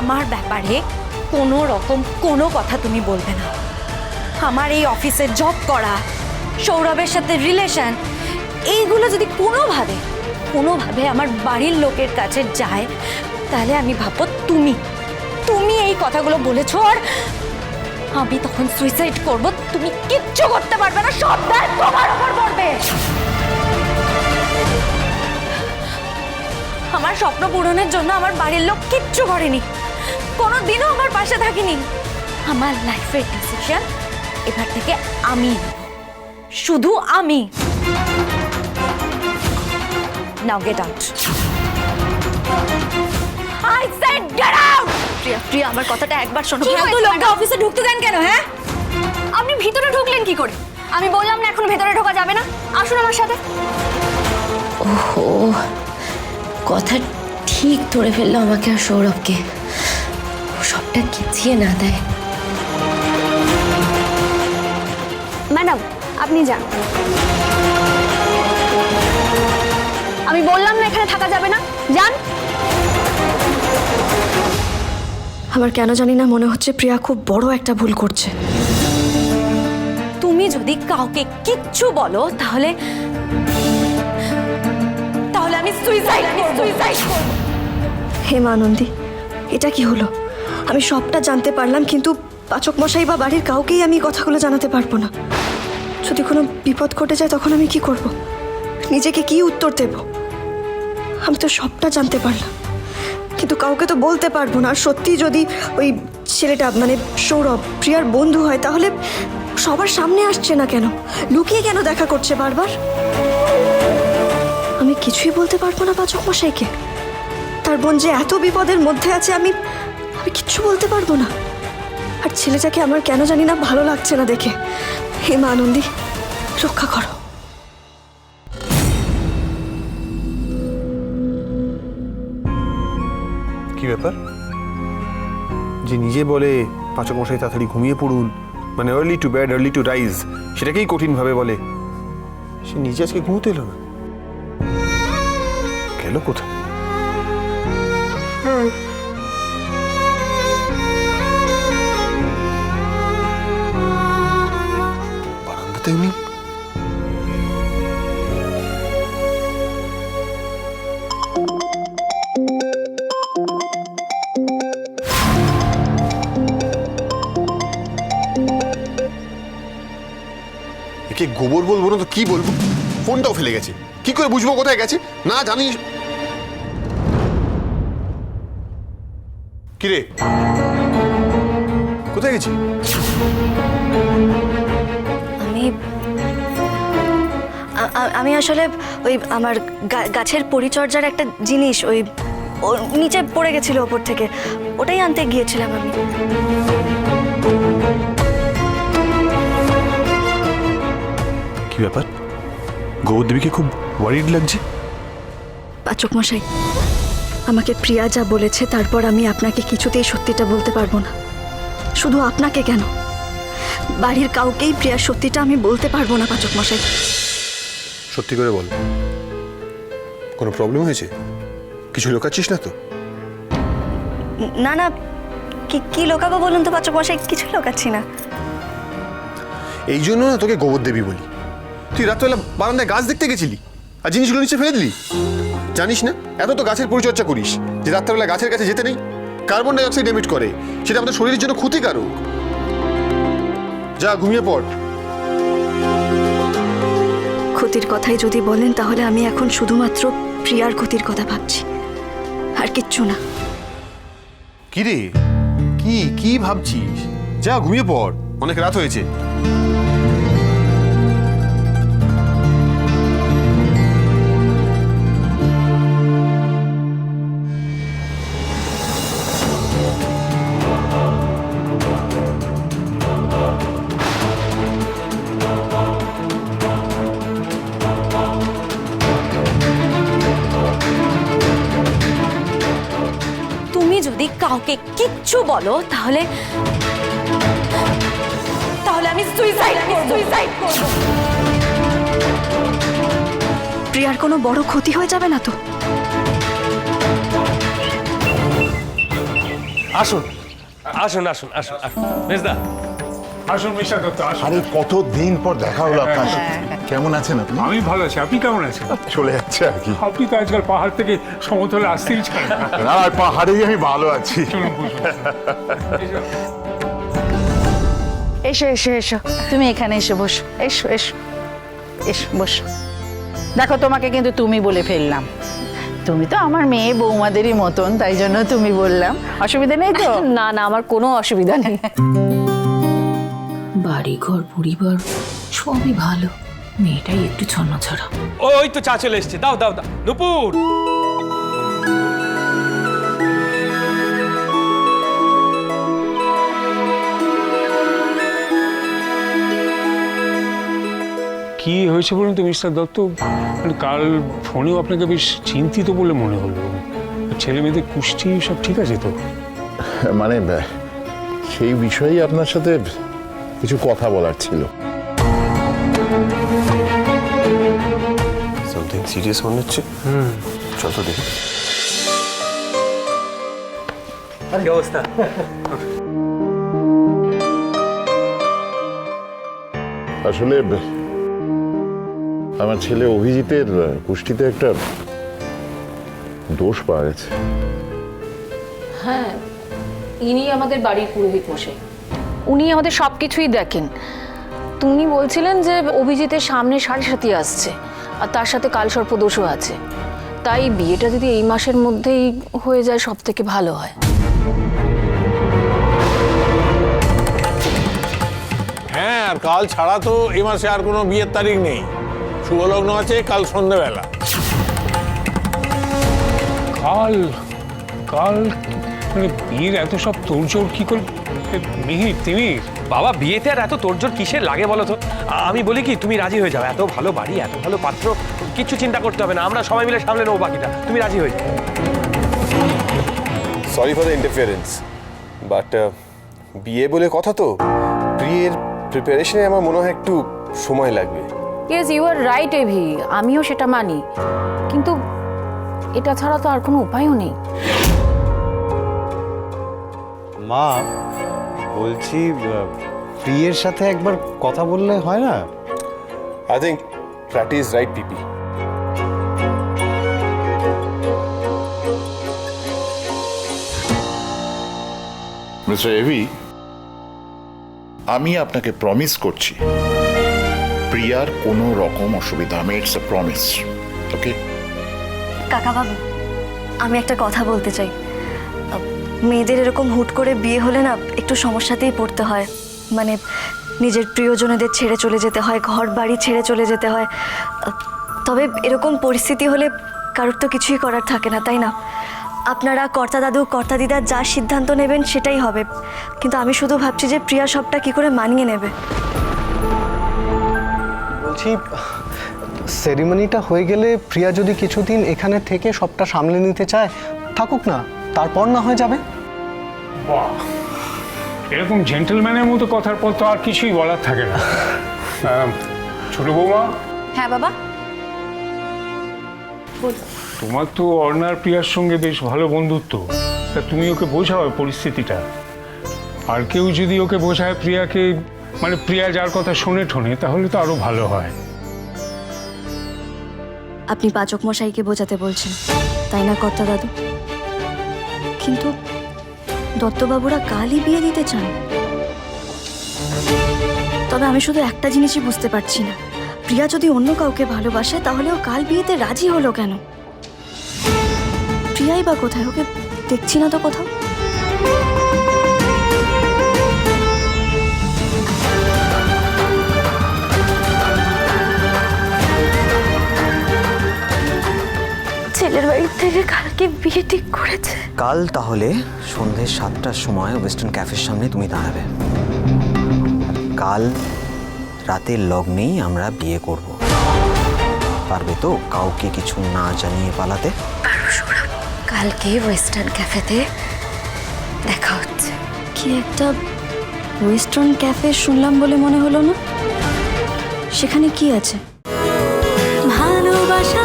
আমার ব্যাপারে কোনো রকম কোনো কথা তুমি বলবে না। আমার এই অফিসে জব করা, সৌরভের সাথে রিলেশন, এইগুলো যদি কোনোভাবে আমার বাড়ির লোকের কাছে যায়, তাহলে আমি ভাববো তুমি এই কথাগুলো বলেছো, আর আমি তখন সুইসাইড করব। তুমি কিচ্ছু করতে পারবে না, সব দায় তোমার উপর পড়বে। আমার স্বপ্ন পূরণের জন্য আমার বাড়ির লোক কিচ্ছু করেনি, কোনোদিনও আমার পাশে থাকেনি। আমার লাইফের ডিসিশন এবার থেকে আমি নেব, শুধু আমি। Now get out. I said get out. Priya আমার কথাটা একবার শোনো। এত লোককে অফিসে ঢুকতে দেন কেন? হ্যাঁ, আপনি ভিতরে ঢুকলেন কি করে? আমি বললাম না এখন ভেতরে ঢোকা যাবে না, আসুন আমার সাথে। ওহো, কথা ঠিক ধরে ফেললো আমাকে আর সৌরভকে। ও সবটা গিছিয়ে না দেয়। ম্যাডাম আপনি যান। আমি বললাম না এখানে থাকা যাবে না, যান। আমার কেন জানি না মনে হচ্ছে প্রিয়া খুব বড় একটা ভুল করছে। তুমি যদি কাউকে কিচ্ছু বলো তাহলে আমি সুইসাইড করব। হে মা আনন্দী, এটা কি হলো? আমি সবটা জানতে পারলাম, কিন্তু পাচক মশাই বা বাড়ির কাউকেই আমি কথাগুলো জানাতে পারবো না। যদি কোনো বিপদ ঘটে যায় তখন আমি কি করব? নিজেকে কি উত্তর দেব? আমি তো সবটা জানতে পারলাম, কিন্তু কাউকে তো বলতে পারবো না। আর সত্যি যদি ওই ছেলেটা মানে সৌরভ প্রিয়ার বন্ধু হয়, তাহলে সবার সামনে আসছে না কেন? লুকিয়ে কেন দেখা করছে বারবার? আমি কিছুই বলতে পারবো না পাচক মশাইকে। তার বোন যে এত বিপদের মধ্যে আছে, আমি কিচ্ছু বলতে পারবো না। আর ছেলেটাকে আমার কেন জানি না ভালো লাগছে না দেখে। হে মা আনন্দী, রক্ষা করো। কি ব্যাপার যে নিজে বলে পাচক মশাই তাড়াতাড়ি ঘুমিয়ে পড়ুন, মানে early to bed early to rise, সেটাকেই কঠিন ভাবে বলে। সে নিজে আজকে ঘুমোতে এলো না, গেল কোথায়? বারান্দাতে উনি। একে গোবর বলবো না তো কি বলবো? ফোনটাও ফেলে গেছে, কি করে বুঝবো কোথায় গেছে? না জানি। কিরে, কোথায় গেছি? আমি আসলে ওই আমার গাছের পরিচর্যার একটা জিনিস ওই নিচে পড়ে গেছিল ওপর থেকে, ওটাই আনতে গিয়েছিলাম আমি। কি ব্যাপার, গৌরদেবীকে খুব ওয়ারিড লাগছে? পাচক মশাই, আমাকে প্রিয়া যা বলেছে তারপর আমি আপনাকে কিছুতেই সত্যিটা বলতে পারবো না। শুধু আপনাকে কেন, বাড়ির কাউকেই প্রিয়ার সত্যিটা আমি বলতে পারবো না পাচক মশাই। সত্যি করে বল, কোনো প্রবলেম হয়েছে? কিছু লুকাচ্ছিস না তো? না না, কি লোকাবো বলুন তো পাচক মশাই, কিছু লোকাচ্ছি না। এই জন্য না তোকে গোবর দেবী বলি। তুই রাত্রেবেলা বারান্দায় গাছ দেখতে গেছিলি আর জিনিসগুলো নিচে ফেলে দিলি। জানিস না এত তো গাছের পরিচর্যা করিস যে রাত্রেবেলা গাছের কাছে যেতে নেই। কার্বন ডাই অক্সাইড এমিট করে, সেটা আমাদের শরীরের জন্য ক্ষতিকারক। যা ঘুমিয়ে পড়। ক্ষতির কথাই যদি বলেন তাহলে আমি এখন শুধুমাত্র প্রিয়ার ক্ষতির কথা ভাবছি, আর কিচ্ছু না। কি রে, কি ভাবছিস? যা ঘুমিয়ে পড়, অনেক রাত হয়েছে। যদি কাউকে কিচ্ছু বলো তাহলে আমি সুইসাইড করব। প্রিয়ার কোনো বড় ক্ষতি হয়ে যাবে না তো? আসুন আসুন আসুন আসুন আসুন মেজদা আসুন মিস্টার দত্ত আসুন। আরে কতদিন পর দেখা হলো আপনার সাথে। কেমন আছেন আপনি? আমি ভালো আছি, আপনি কেমন আছেন? চলে যাচ্ছে আর কি। আপনি তো আজকাল পাহাড় থেকে সমতলে আসতেই চান না। না পাহাড়েই আমি ভালো আছি। চলুন বসুন। এসো এসো এসো, তুমি এখানে এসে বসো, এসো এসো এসো বসো। দেখো তোমাকে কিন্তু তুমি বলে ফেললাম, তুমি তো আমার মেয়ে বৌমাদেরই মতন, তাই জন্য তুমি বললাম। অসুবিধা নেই তো? না না, আমার কোনো অসুবিধা নেই। বাড়ি ঘর পরিবার সবই ভালো, মেয়েটাই একটু ছন্নছাড়া। ওই তো চা চলে এসছে, দাও দাও দাও নুপুর। কি হয়েছে বলুন তো মিস্টার দত্ত? মানে কাল ফোনেও আপনাকে বেশ চিন্তিত বলে মনে হলো। ছেলে মেয়েদের পুষ্টি সব ঠিক আছে তো? মানে সেই বিষয়েই আপনার সাথে কিছু কথা বলার ছিল। সামথিং সিরিয়াস মনে হচ্ছে। চল তো দেখি। কি অবস্থা? আসলে আমার ছেলে অভিজিতের পুষ্টিতে একটা দোষ পাওয়া গেছে। হ্যাঁ, ইনি আমাদের বাড়ির পুরোহিত মশাই। উনি আমাদের সব কিছুই দেখেন। তুমি বলছিলেন যে অভিজিতের সামনে সাড়ে আসছে, আর তার সাথে কালসর্প দোষও আছে। তাই বিয়েটা যদি এই মাসের মধ্যেই হয়ে যায় সব থেকে ভালো হয়। হ্যাঁ, আর কাল ছাড়া তো এই মাসে আর কোনো বিয়ের তারিখ নেই। শুভ লগ্ন আছে কাল সন্ধ্যেবেলা। কাল কাল মানে বিয়ের এত সব তোড়জোড় কি করে? মিহির তিমির, বাবা বিয়েতে আর এত তোড়জোড় কিসের লাগে বলো তো? আমি বলি কি তুমি রাজি হয়ে যাও, এত ভালো বাড়ি এত ভালো পাত্র, কিচ্ছু চিন্তা করতে হবে না, আমরা সবাই মিলে সামলে নেবো বাকিটা। তুমি রাজি হয়ে যাও। Sorry for the interference, but বিয়ে বলে কথা তো, বিয়ের প্রিপারেশনে আমার মনে হয় একটু সময় লাগবে। Yes, you are right Avi, আমিও সেটা মানি, কিন্তু এটা ছাড়া তো আর কোনো উপায়ও নেই। মা বলছি, প্রিয়ের সাথে একবার কথা বললে হয় না? I think Pratty is right PP. Mister AV, আমি আপনাকে প্রমিস করছি প্রিয়ার কোনো রকম অসুবিধা, আমি ইটস এ প্রমিস, ওকে? কাকাবাবু, আমি একটা কথা বলতে চাই। মেয়েদের এরকম হুট করে বিয়ে হলে না একটু সমস্যাতেই পড়তে হয়। মানে নিজের প্রিয়জনেদের ছেড়ে চলে যেতে হয়, ঘর বাড়ি ছেড়ে চলে যেতে হয়। তবে এরকম পরিস্থিতি হলে কারোর তো কিছুই করার থাকে না, তাই না? আপনারা কর্তা দাদু কর্তা দিদা যা সিদ্ধান্ত নেবেন সেটাই হবে। কিন্তু আমি শুধু ভাবছি যে প্রিয়া সবটা কি করে মানিয়ে নেবে। বলছি, সেরিমনিটা হয়ে গেলে প্রিয়া যদি কিছুদিন এখানে থেকে সবটা সামলে নিতে চায়, থাকুক না, তারপর না হয়ে যাবে। বাহ, এরকম জেন্টলম্যানের মতো কথার পর তো আর কিছুই বলার থাকে না। ছোট বৌমা, হ্যাঁ বাবা, তোমার তো অর্ণার প্রিয়ার সঙ্গে বেশ ভালো বন্ধুত্ব, তা তুমি ওকে বোঝাও পরিস্থিতিটা। আর কেউ যদি ওকে বোঝায় প্রিয়াকে, মানে প্রিয়া যার কথা শোনে ঠোনে, তাহলে তো আরো ভালো হয়। আপনি পাচক মশাইকে বোঝাতে বলছেন, তাই না কর্তা দাদু? কিন্তু দত্তবাবুরা কালই বিয়ে দিতে চান। তবে আমি শুধু একটা জিনিসই বুঝতে পারছি না, প্রিয়া যদি অন্য কাউকে ভালোবাসে তাহলে ও কাল বিয়েতে রাজি হলো কেন? প্রিয়াই বা কোথায়? ওকে দেখছি না তো কোথাও। ছেলের বাড়ির থেকে কালকে বিয়ে ঠিক করেছে। কাল তাহলে সন্ধ্যে 7টার সময় ওয়েস্টার্ন ক্যাফের সামনে তুমি দাঁড়াবে। কাল রাতের লগ্নেই আমরা বিয়ে করব। পারবে তো কাউকে কিছু না জানিয়ে পালাতে? কালকে ওয়েস্টার্ন ক্যাফেতে দেখা হচ্ছে। কি একটা ওয়েস্টার্ন ক্যাফে শুনলাম বলে মনে হলো না? সেখানে কি আছে? ভালোবাসা